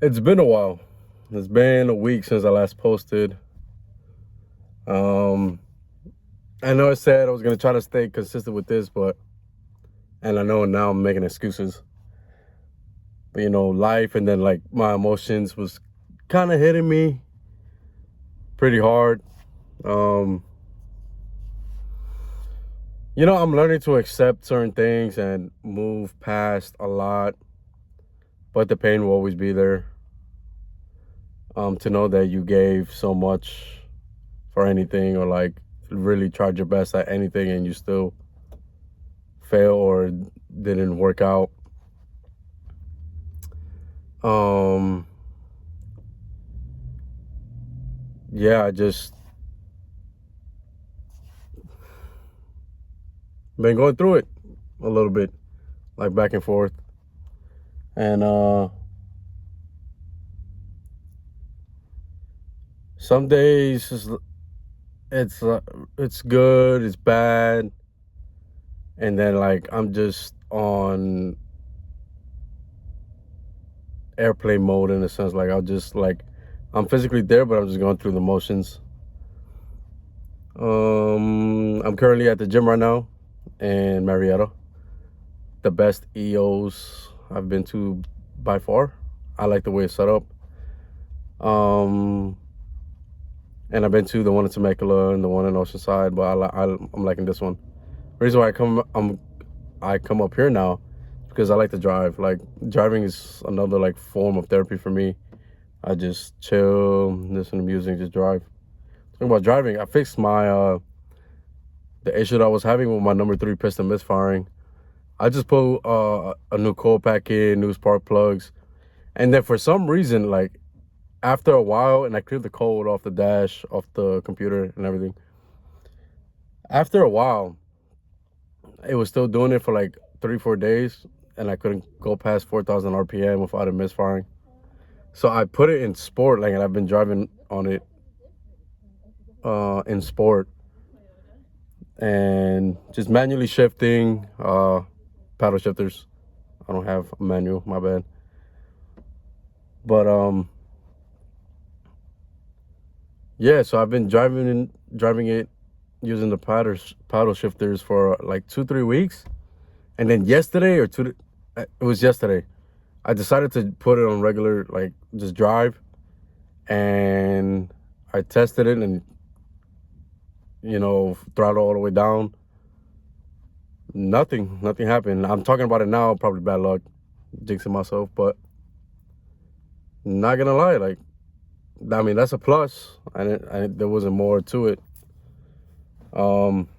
It's been a while. It's been a week since I last posted. Um, I know I said I was gonna try to stay consistent with this, and I know now I'm making excuses. But life and then like my emotions was kind of hitting me pretty hard. Um, I'm learning to accept certain things and move past a lot, but the pain will always be there. To know that you gave so much for anything or like really tried your best at anything and you still fail or didn't work out. Um, yeah, I just been going through it a little bit, like back and forth. And some days it's uh, it's good, it's bad, and then like I'm just on airplane mode in a sense. Like I'll just like I'm physically there, but I'm just going through the motions. I'm currently at the gym right now in Marietta. The best EOs I've been to by far. I like the way it's set up. Um, and I've been to the one in Temecula and the one in Oceanside, but I'm liking this one. The reason why I come up here now is because I like to drive. Like driving is another like form of therapy for me. I just chill, listen to music, just drive. Talking about driving, I fixed my the issue that I was having with my number three piston misfiring. I just put a new coil pack in, new spark plugs, and then for some reason, like after a while, and I cleared the code off the dash, off the computer, and everything. After a while, it was still doing it for like 3-4 days, and I couldn't go past 4,000 RPM without it misfiring. So I put it in sport, like, and I've been driving on it in sport, and just manually shifting, paddle shifters. I don't have a manual, my bad. But yeah. So I've been driving it using the paddle shifters for like 2-3 weeks, and then yesterday or two, it was yesterday. I decided to put it on regular, like just drive, and I tested it and throttle all the way down. Nothing happened. I'm talking about it now, probably bad luck, jinxing myself, but not gonna lie, like I mean that's a plus. There wasn't more to it. Um,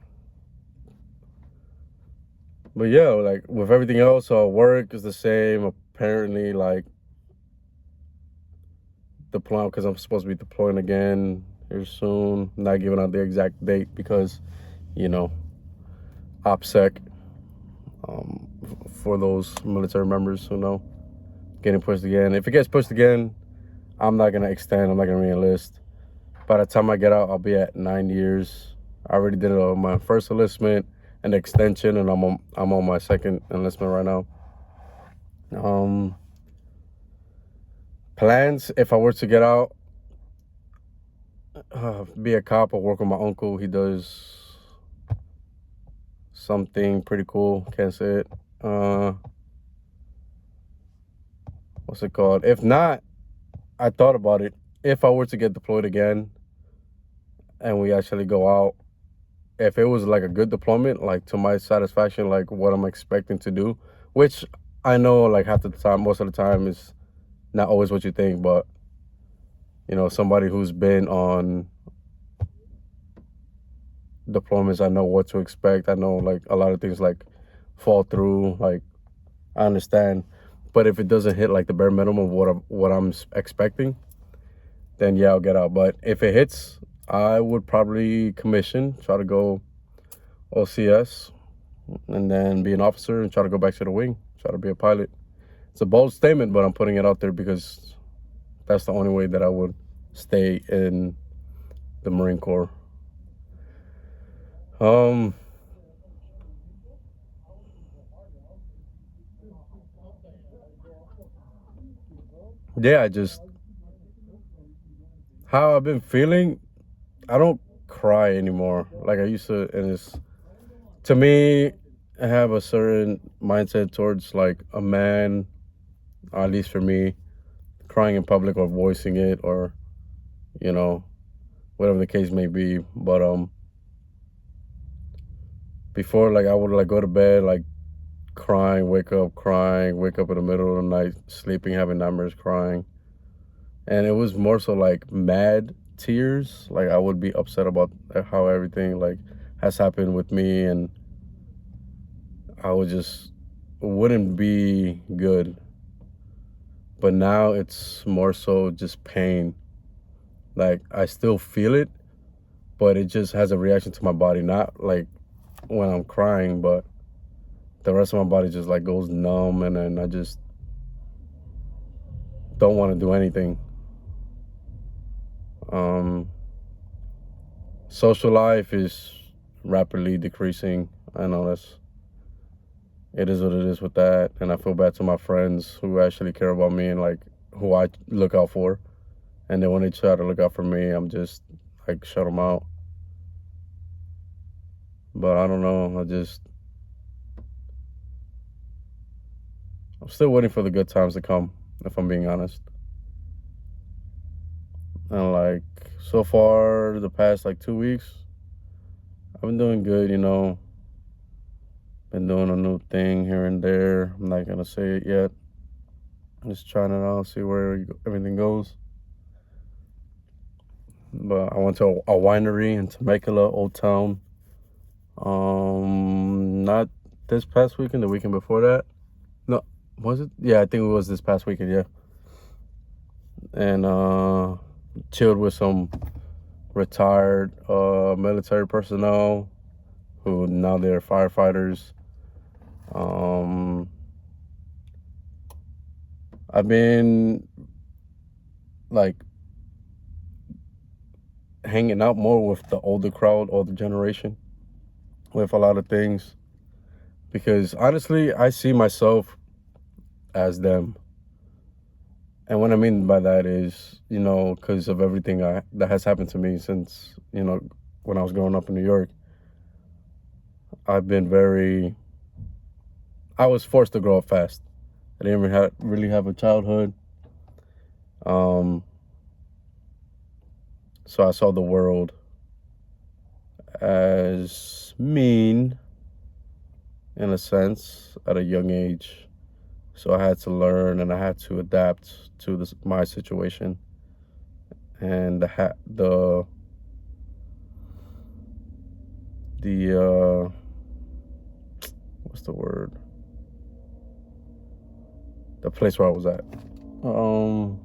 but yeah, like with everything else, work is the same. Apparently, like deploying because I'm supposed to be deploying again here soon. Not giving out the exact date because, you know, OPSEC. For those military members who know, getting pushed again. If it gets pushed again, I'm not gonna extend. I'm not gonna re-enlist. By the time I get out, I'll be at 9 years. I already did it on my first enlistment and extension, and I'm on my second enlistment right now. Um, Plans if I were to get out, be a cop or work with my uncle. He does something pretty cool. Can't say it. What's it called? If not, I thought about it. If I were to get deployed again and we actually go out, if it was like a good deployment, like to my satisfaction, like what I'm expecting to do, which I know like half the time, most of the time is not always what you think, but somebody who's been on deployments, I know what to expect. I know like a lot of things like fall through, like I understand. But if it doesn't hit like the bare minimum of what I'm expecting, then yeah, I'll get out. But if it hits, I would probably commission, try to go OCS, and then be an officer and try to go back to the wing, try to be a pilot. It's a bold statement, but I'm putting it out there because that's the only way that I would stay in the Marine Corps. Um, yeah, I just how I've been feeling. I don't cry anymore like I used to, and it's to me. I have a certain mindset towards like a man, or at least for me, crying in public or voicing it, or you know, whatever the case may be. But before, like I would like go to bed like crying, wake up in the middle of the night, sleeping, having nightmares, crying. And it was more so like mad tears. Like I would be upset about how everything like has happened with me, and I would just wouldn't be good. But now it's more so just pain. Like I still feel it, but it just has a reaction to my body. Not like when I'm crying, but the rest of my body just like goes numb, and then I just don't want to do anything. Um, Social life is rapidly decreasing. I know it is what it is with that, and I feel bad to my friends who actually care about me and like who I look out for. And then when they try to look out for me, I'm just like shut them out. But I don't know. I'm still waiting for the good times to come. If I'm being honest, and like so far the past like 2 weeks, I've been doing good. Been doing a new thing here and there. I'm not gonna say it yet. I'm just trying it out, see where everything goes. But I went to a winery in Temecula, Old Town. Not this past weekend, the weekend before that. No, was it? Yeah, I think it was this past weekend. Yeah, and chilled with some retired military personnel who now they're firefighters. Um, I've been like hanging out more with the older crowd, older generation, with a lot of things because honestly, I see myself as them. And what I mean by that is, because of everything that has happened to me since, when I was growing up in New York, I've been I was forced to grow up fast. I didn't really have a childhood. Um, so I saw the world as mean in a sense at a young age. So I had to learn and I had to adapt to my situation. And the what's the word? The place where I was at. Um,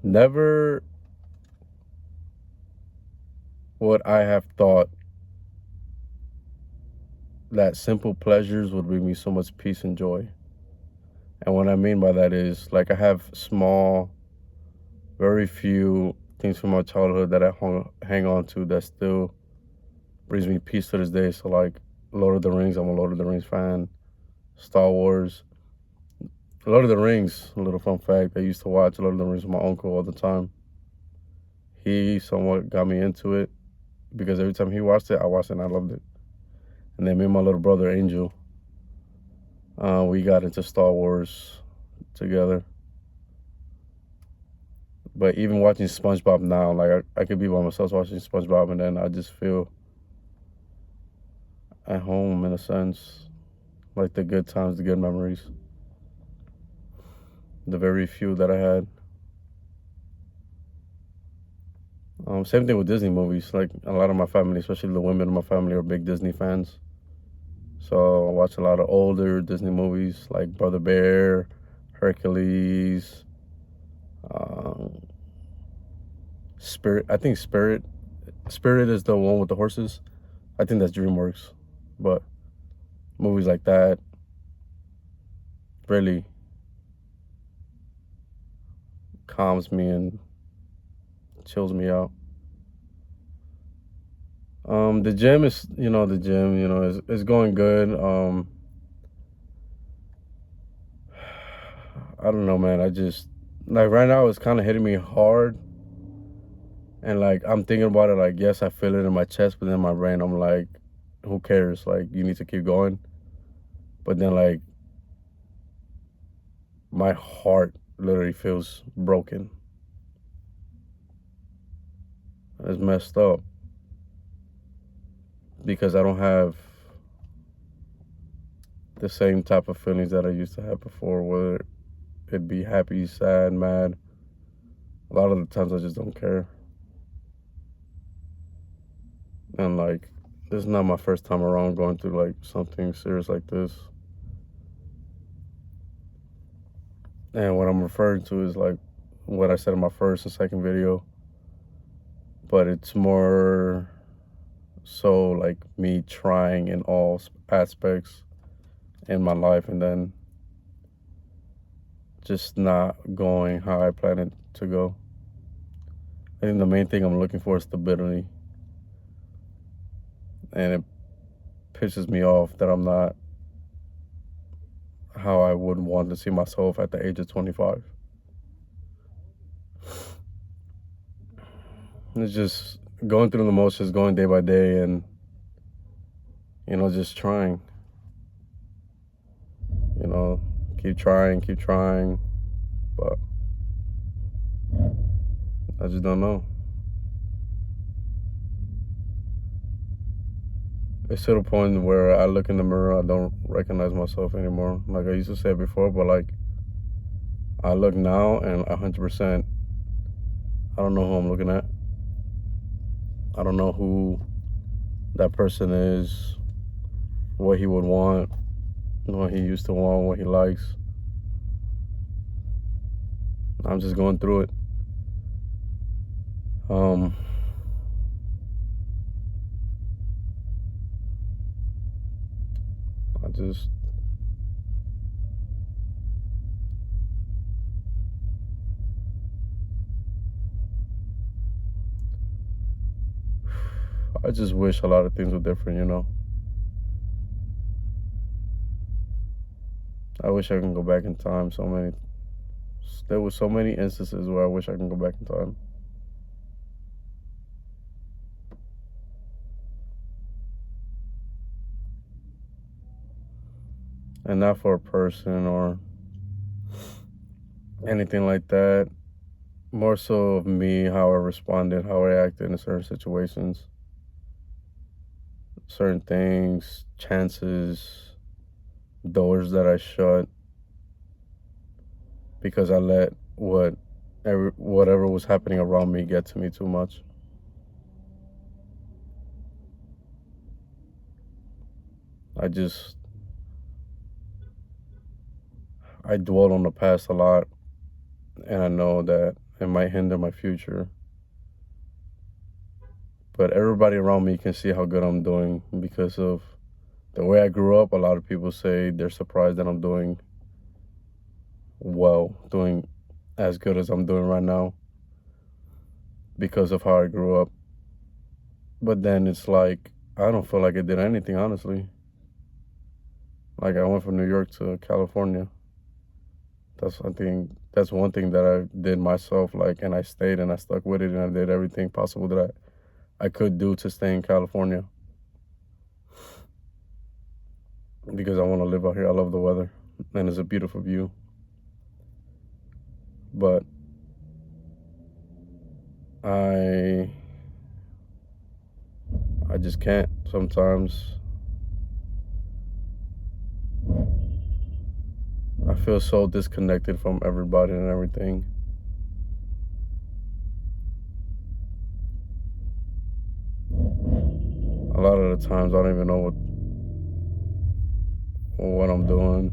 Never would I have thought that simple pleasures would bring me so much peace and joy. And what I mean by that is like I have small, very few things from my childhood that hang on to that still brings me peace to this day. So like Lord of the Rings, I'm a Lord of the Rings fan. Star Wars, Lord of the Rings. A little fun fact: I used to watch Lord of the Rings with my uncle all the time. He somewhat got me into it because every time he watched it, I watched it and I loved it. And then me and my little brother Angel, we got into Star Wars together. But even watching SpongeBob now, like I could be by myself watching SpongeBob, and then I just feel at home in a sense, like the good times, the good memories, the very few that I had. Same thing with Disney movies. Like a lot of my family, especially the women in my family, are big Disney fans. So I watch a lot of older Disney movies like Brother Bear, Hercules, um, Spirit. I think Spirit is the one with the horses. I think that's DreamWorks. But movies like that really calms me and chills me out. The gym is, is going good. I don't know, man. I just like right now it's kind of hitting me hard, and like I'm thinking about it. Like, yes, I feel it in my chest, but then my brain, I'm like, who cares? Like, you need to keep going. But then like my heart literally feels broken. It's messed up because I don't have the same type of feelings that I used to have before, whether it be happy, sad, mad. A lot of the times I just don't care. And like, this is not my first time around going through like something serious like this. And what I'm referring to is like what I said in my first and second video, but it's more so like me trying in all aspects in my life and then just not going how I planned it to go. I think the main thing I'm looking for is stability. And it pisses me off that I'm not how I would want to see myself at the age of 25. It's just going through the motions, going day by day, and, you know, just trying. You know, keep trying, but I just don't know. It's to the point where I look in the mirror, I don't recognize myself anymore. Like I used to say before, but like I look now and 100%, I don't know who I'm looking at. I don't know who that person is, what he would want, what he used to want, what he likes. I'm just going through it. I just wish a lot of things were different, you know. I wish I can go back in time. There were so many instances where I wish I can go back in time. And not for a person or anything like that. More so of me, how I responded, how I acted in certain situations, certain things, chances, doors that I shut because I let whatever was happening around me get to me too much. I dwell on the past a lot, and I know that it might hinder my future. But everybody around me can see how good I'm doing because of the way I grew up. A lot of people say they're surprised that I'm doing well, doing as good as I'm doing right now because of how I grew up. But then it's like, I don't feel like I did anything, honestly. Like, I went from New York to California. I think that's one thing that I did myself, like, and I stayed and I stuck with it and I did everything possible that I could do to stay in California because I want to live out here. I love the weather and it's a beautiful view. But I just can't sometimes. I feel so disconnected from everybody and everything. A lot of the times I don't even know what I'm doing.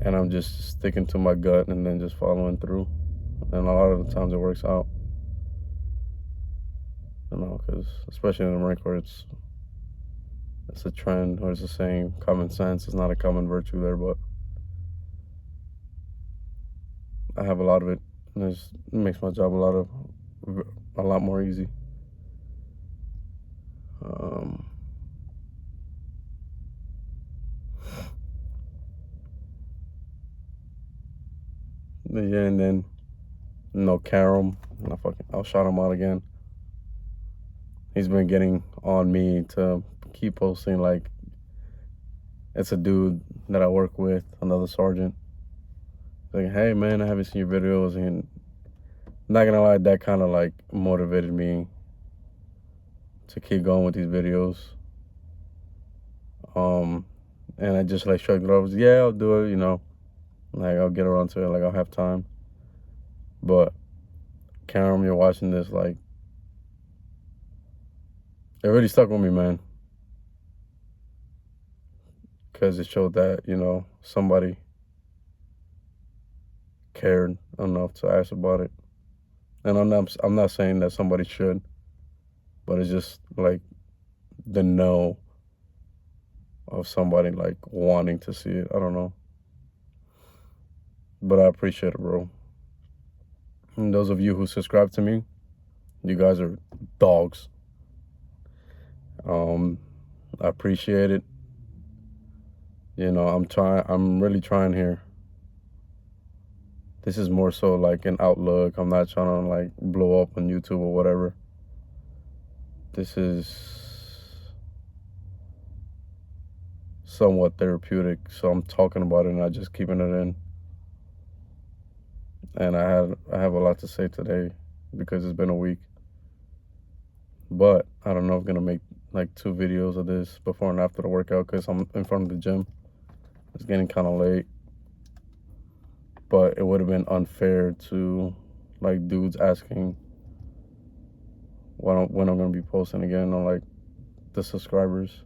And I'm just sticking to my gut and then just following through. And a lot of the times it works out. You know, because especially in the Marine Corps, it's a trend, or it's a saying, common sense is not a common virtue there, but I have a lot of it, and it makes my job a lot more easy. Yeah, and then Karam, and I'll shout him out again. He's been getting on me to keep posting. Like, it's a dude that I work with, another sergeant. Like, hey man, I haven't seen your videos, and not gonna lie, that kind of like motivated me to keep going with these videos. And I just like shrugged it off. Yeah, I'll do it. Like I'll get around to it. Like I'll have time. But Karam, you're watching this. Like, it really stuck with me, man. Because it showed that somebody cared enough to ask about it. And I'm not saying that somebody should, but it's just like the know of somebody like wanting to see it. I don't know. But I appreciate it, bro. And those of you who subscribe to me, you guys are dogs. I appreciate it. I'm really trying here. This is more so like an outlook. I'm not trying to like blow up on YouTube or whatever. This is somewhat therapeutic, so I'm talking about it, not just keeping it in. And I have a lot to say today because it's been a week. But I don't know if I'm gonna make like 2 videos of this before and after the workout because I'm in front of the gym. It's getting kind of late. But it would have been unfair to like dudes asking when I'm gonna be posting again on like the subscribers.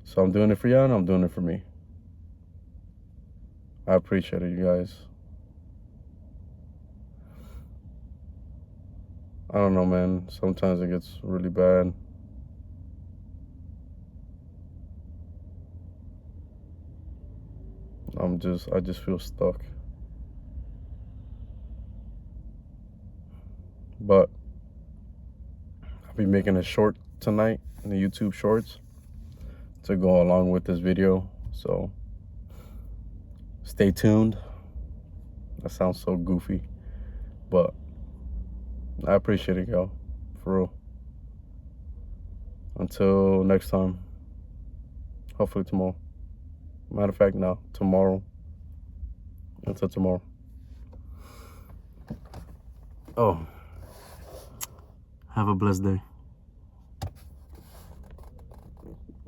So I'm doing it for y'all and I'm doing it for me. I appreciate it, you guys. I don't know, man. Sometimes it gets really bad. I just feel stuck. But I'll be making a short tonight in the YouTube shorts to go along with this video. So stay tuned. That sounds so goofy, but I appreciate it, y'all. For real. Until next time. Hopefully tomorrow. Matter of fact, now, tomorrow. Until tomorrow. Oh. Have a blessed day.